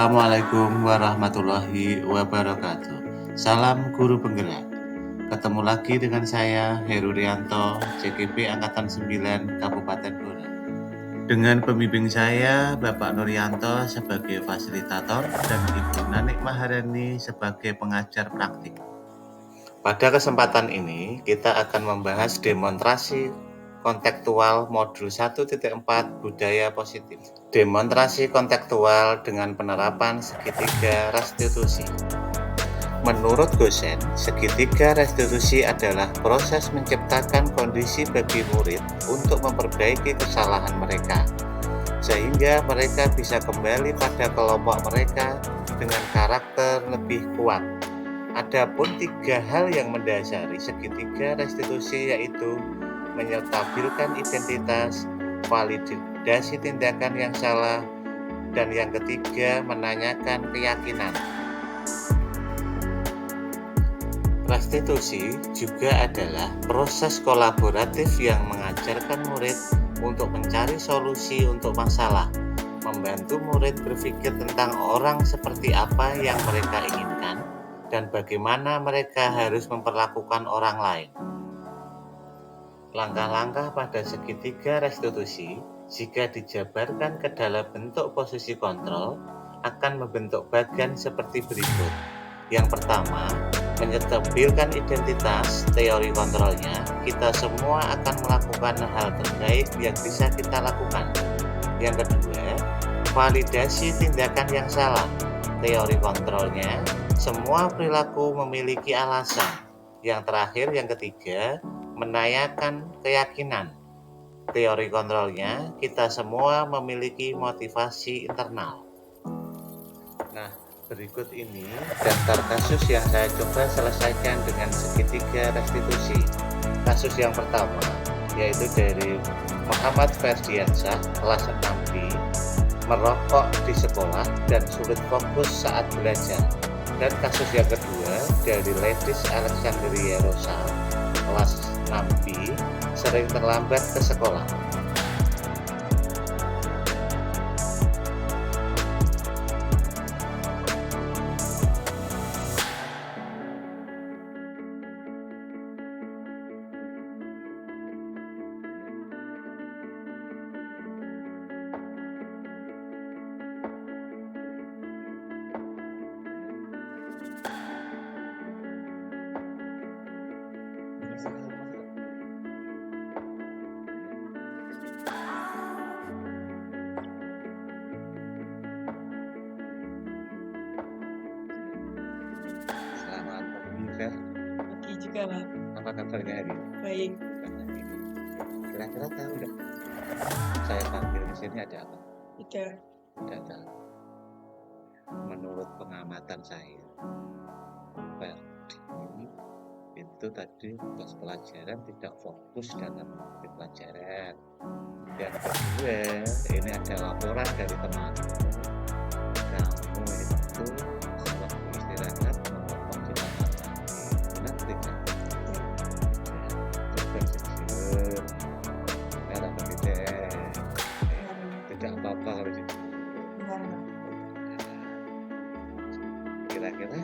Assalamualaikum warahmatullahi wabarakatuh. Salam guru penggerak. Ketemu lagi dengan saya Heru Rianto, CGP Angkatan 9 Kabupaten Blora. Dengan pembimbing saya Bapak Nuryanto sebagai fasilitator dan Ibu Nanik Maharani sebagai pengajar praktik. Pada kesempatan ini kita akan membahas demonstrasi kontekstual modul 1.4 budaya positif. Demonstrasi kontekstual dengan penerapan segitiga restitusi. Menurut Gosen, segitiga restitusi adalah proses menciptakan kondisi bagi murid untuk memperbaiki kesalahan mereka, sehingga mereka bisa kembali pada kelompok mereka dengan karakter lebih kuat. Adapun 3 hal yang mendasari segitiga restitusi yaitu menyetabilkan identitas, validasi tindakan yang salah, dan yang ketiga menanyakan keyakinan. Restitusi juga adalah proses kolaboratif yang mengajarkan murid untuk mencari solusi untuk masalah, membantu murid berpikir tentang orang seperti apa yang mereka inginkan, dan bagaimana mereka harus memperlakukan orang lain. Langkah-langkah pada segitiga restitusi, jika dijabarkan ke dalam bentuk posisi kontrol, akan membentuk bagan seperti berikut. Yang pertama, menyetabilkan identitas. Teori kontrolnya, kita semua akan melakukan hal terbaik yang bisa kita lakukan. Yang kedua, validasi tindakan yang salah. Teori kontrolnya, semua perilaku memiliki alasan. Yang terakhir, yang ketiga, menanyakan keyakinan. Teori kontrolnya, kita semua memiliki motivasi internal. Nah, berikut ini daftar kasus yang saya coba selesaikan dengan segitiga restitusi. Kasus yang pertama, yaitu dari Muhammad Ferdiansyah, kelas 6B, merokok di sekolah dan sulit fokus saat belajar. Dan kasus yang kedua dari Ledis Alexandria Rosa, kelas 6B, sering terlambat ke sekolah. Selamat pagi, Fer. Pagi juga, Pak. Apa kabarnya hari ini? Baik. Kira-kira tahu nggak? Saya panggil di sini ada apa? Tidak. Tidak tahu. Menurut pengamatan saya, Ferdi itu tadi pas pelajaran tidak fokus dalam pelajaran. Yang kedua, ini ada laporan dari teman. Kamu itu sewaktu istirahat merokok di kamar mandi. Benar tidak? Coba jujur. Benar atau tidak? Tidak apa-apa kalau jujur. Kira-kira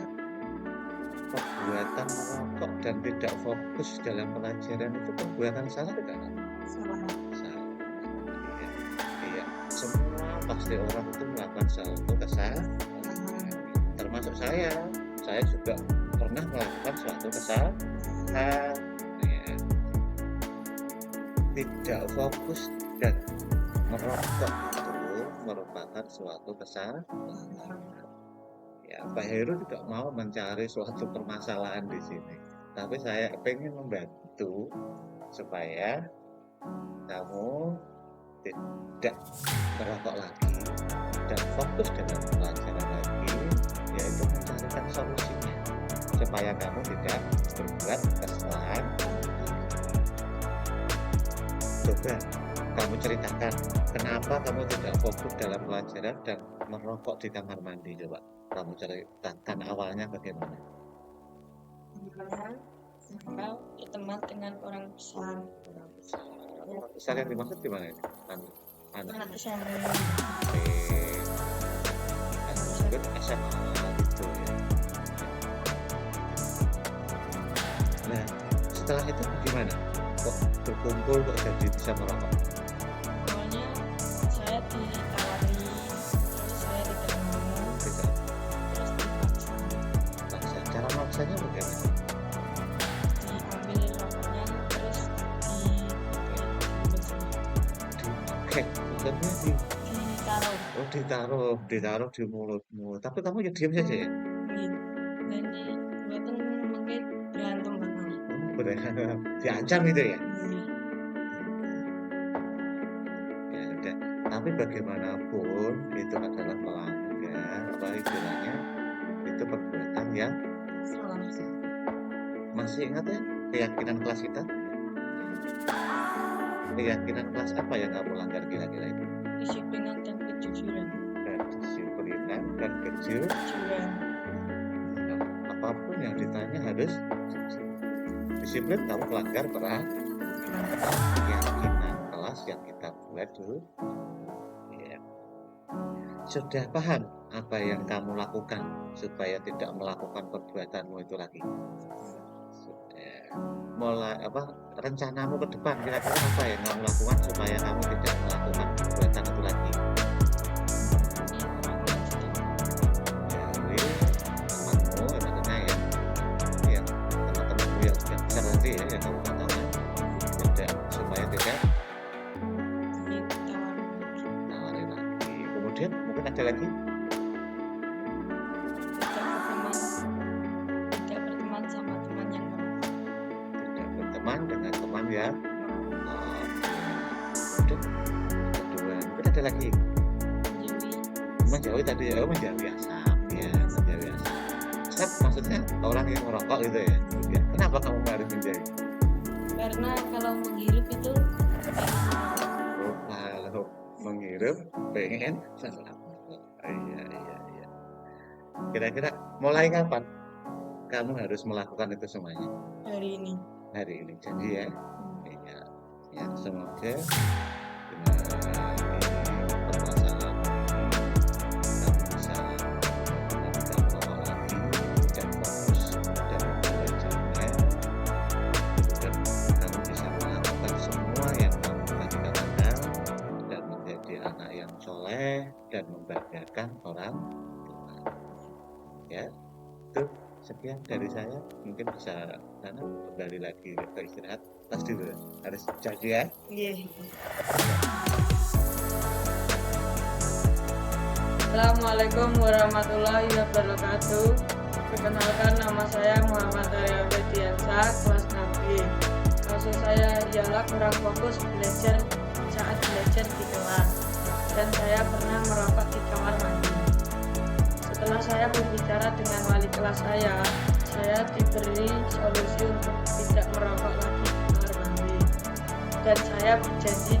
perbuatan merokok dan tidak fokus dalam pelajaran itu perbuatan salah tidak? Salah. Salah. Iya. Semua pasti orang itu melakukan suatu kesalahan. Termasuk saya. Saya juga pernah melakukan suatu kesalahan. Ya. Tidak fokus dan merokok itu merupakan suatu kesalahan. Ya, Pak Heru tidak mau mencari suatu permasalahan di sini, tapi saya ingin membantu supaya kamu tidak merokok lagi dan fokus dengan pelajaran lagi, yaitu mencarikan solusinya supaya kamu tidak berbuat kesalahan. Coba kamu ceritakan kenapa kamu tidak fokus dalam pelajaran dan merokok di kamar mandi. Coba kamu ceritakan awalnya bagaimana? Saya berteman dengan orang besar. Orang besar yang dimaksud gimana ini? Anak saya. Oke. gitu ya. Nah, setelah itu gimana? Kok berkumpul kok jadi bisa merokok? Awalnya saya ditawari, terus saya diterima, Tidak terus dipaksa. paksa. Cara maksanya bagaimana? Diambil rokoknya, terus Oke, maksudnya ditaruh di mulutmu. Tapi kamu ya diam saja ya? nanti buatan mungkin berantem bakal. Diancam itu ya? Iya. Ya udah. Tapi bagaimanapun itu adalah melanggar apa istilahnya itu perbuatan yang Salah. masih ingat ya keyakinan kelas kita? Keyakinan kelas apa yang kamu langgar kira-kira itu? Disiplinan dan kejujuran. Kedisiplinan dan kejujuran. Nah, apapun yang ditanya harus disiplin. Kamu melanggar keyakinan kelas yang kita buat dulu. Ya. Sudah paham apa yang kamu lakukan supaya tidak melakukan perbuatanmu itu lagi? Sudah. Mulai rencanamu ke depan kira-kira apa yang kamu lakukan supaya kamu tidak melakukan perbuatan itu lagi? Jadi temanmu maksudnya yang teman-temanmu yang sudah besar nanti ya yang kamu katakan tidak supaya tidak nawarin lagi. Kemudian mungkin ada lagi Tidak berteman sama teman yang merokok. tidak berteman dengan teman yang kedua mungkin ada lagi menjauhi tadi ya menjauhi asap ya menjauhi asap maksudnya orang yang merokok gitu ya. Kenapa kamu harus menjauhi? Karena kalau menghirup itu Kalau menghirup pengen iya. Kira-kira mulai kapan kamu harus melakukan itu semuanya? hari ini. Jadi ya ya semoga dengan permasalahan kamu bisa tidak merokok lagi dan fokus dan belajarnya dan kamu bisa melakukan semua yang kamu tadi katakan dan menjadi anak yang soleh dan membanggakan orang tua ya. Itu sekian dari saya, mungkin bisa sana kembali lagi ke istirahat. Pasti harus jadi ya. Iya. Assalamualaikum warahmatullahi wabarakatuh. Perkenalkan, nama saya Muhammad Arya Bediansa, kelas 6B. Kasus saya ialah kurang fokus belajar saat belajar di kelas, dan saya pernah merokok di kamar mandi. Setelah saya berbicara dengan wali kelas saya diberi solusi untuk tidak merokok lagi di kamar mandi, dan saya berjanji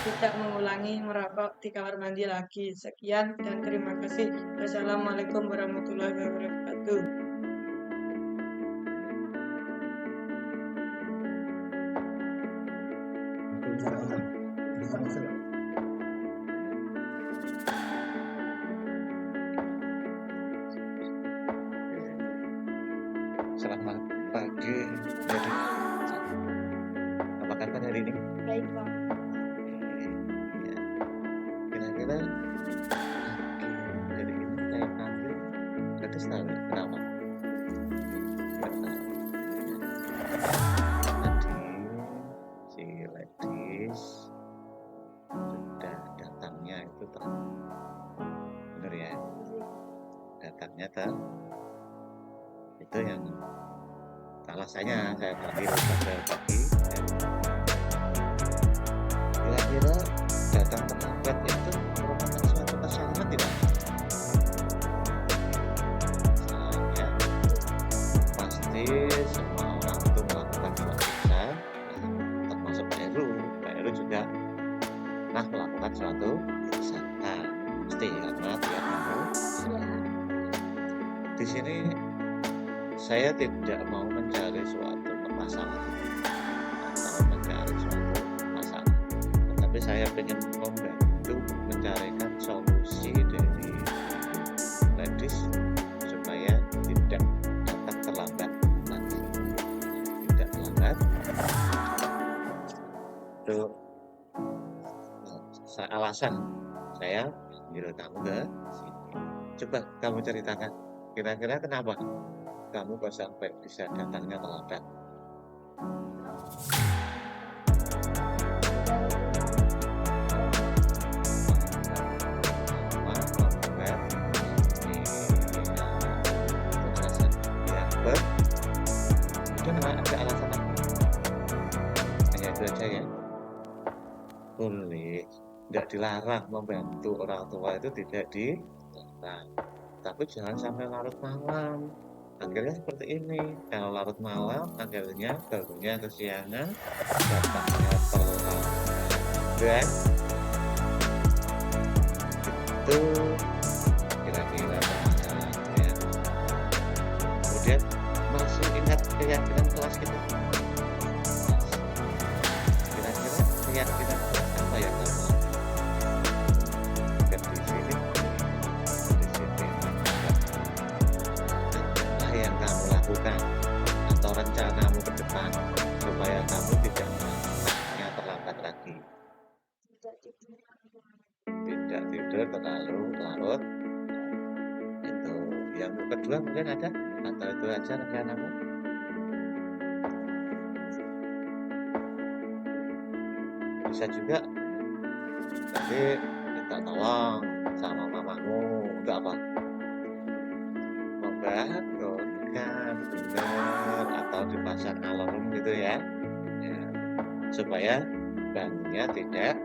tidak mengulangi merokok di kamar mandi lagi. Sekian dan terima kasih. Wassalamualaikum warahmatullahi wabarakatuh. Selamat pagi. Jadi apa kabar hari ini? Baik, Pak. Ya. Kira-kira jadi ini saya panggil berarti tahu ya? Kenapa? Tadi si ladies sudah datangnya itu bener ya? Datangnya itu yang alasannya saya panggil pada pagi. Kira-kira datang terlambat itu merupakan suatu kesalahan tidak? Soalnya pasti semua orang itu melakukan suatu kesalahan, termasuk Pak Heru juga pernah melakukan suatu kesalahan. Pasti karena tiap kamu di sini saya tidak mau mencari suatu permasalahan atau mencari suatu masalah, tetapi saya ingin membantu mencarikan solusi dari alasan saya nyuruh kamu ke sini. Coba kamu ceritakan, kira-kira kenapa kamu kok sampai bisa datangnya terlambat? Kemudian ada alasan apa? Hanya itu aja ya. Boleh, tidak dilarang membantu orang tua itu tidak dilarang. Tapi jangan sampai larut malam. Akhirnya seperti ini. Kalau larut malam, akhirnya barunya kesiangan, datangnya terlambat. Dan itu kira-kira permasalahannya. Kemudian masih ingat keyakinan kelas kita? Kira-kira keyakinan kelas apa yang kamu lakukan? Kedisiplinan, apa yang kamu lakukan atau rencanamu ke depan supaya kamu tidak melakukannya terlambat lagi? Tidak tidur terlalu larut. Itu yang kedua mungkin ada, atau itu aja rencanamu? Bisa juga nanti minta tolong sama mamamu untuk apa? Membangunkan, benar, atau dipasang alarm gitu ya, supaya bangunnya tidak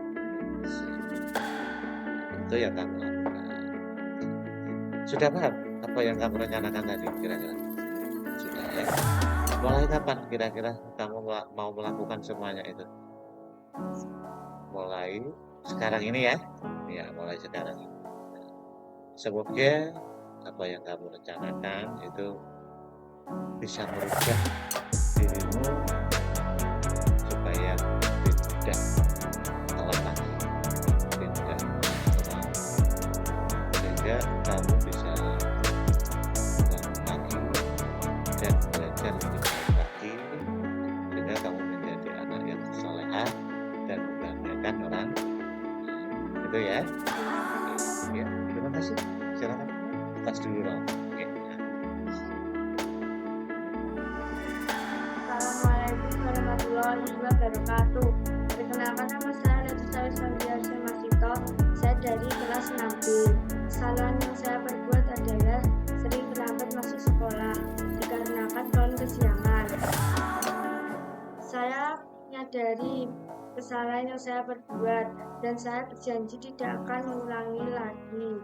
itu yang kamu lakukan. Sudah paham apa yang kamu rencanakan tadi kira-kira? Sudah ya? Mulai kapan kira-kira kamu mau melakukan semuanya itu? Mulai sekarang ini ya? Ya, mulai sekarang ini. Semoga apa yang kamu rencanakan itu bisa merubah dirimu supaya tidak telat lagi, tidak telat, sehingga kamu bisa bangun pagi dan belajar lebih baik lagi, sehingga kamu menjadi anak yang salehah dan membanggakan orang. Itu ya. Oke, ya, terima kasih. Silakan tas dulu dong. Oke. Assalamualaikum warahmatullahi wabarakatuh. Perkenalkan, nama saya Leticia Sandiarsa Masito. Saya dari kelas 6B. Kesalahan yang saya perbuat adalah sering terlambat masuk sekolah dikarenakan tahun kesiangan. Saya menyadari kesalahan yang saya perbuat dan saya berjanji tidak akan mengulangi lagi.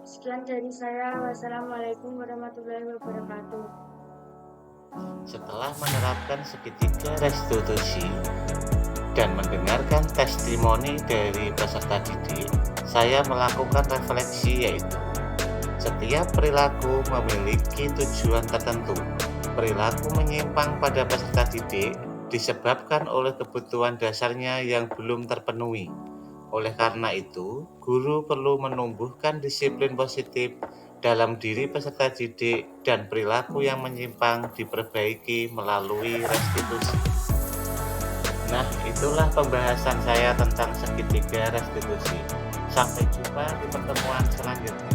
Sekian dari saya. Wassalamualaikum warahmatullahi wabarakatuh. Setelah menerapkan segitiga restitusi dan mendengarkan testimoni dari peserta didik, saya melakukan refleksi, yaitu setiap perilaku memiliki tujuan tertentu. Perilaku menyimpang pada peserta didik disebabkan oleh kebutuhan dasarnya yang belum terpenuhi. Oleh karena itu, guru perlu menumbuhkan disiplin positif dalam diri peserta didik dan perilaku yang menyimpang diperbaiki melalui restitusi. Nah, itulah pembahasan saya tentang segitiga restitusi. Sampai jumpa di pertemuan selanjutnya.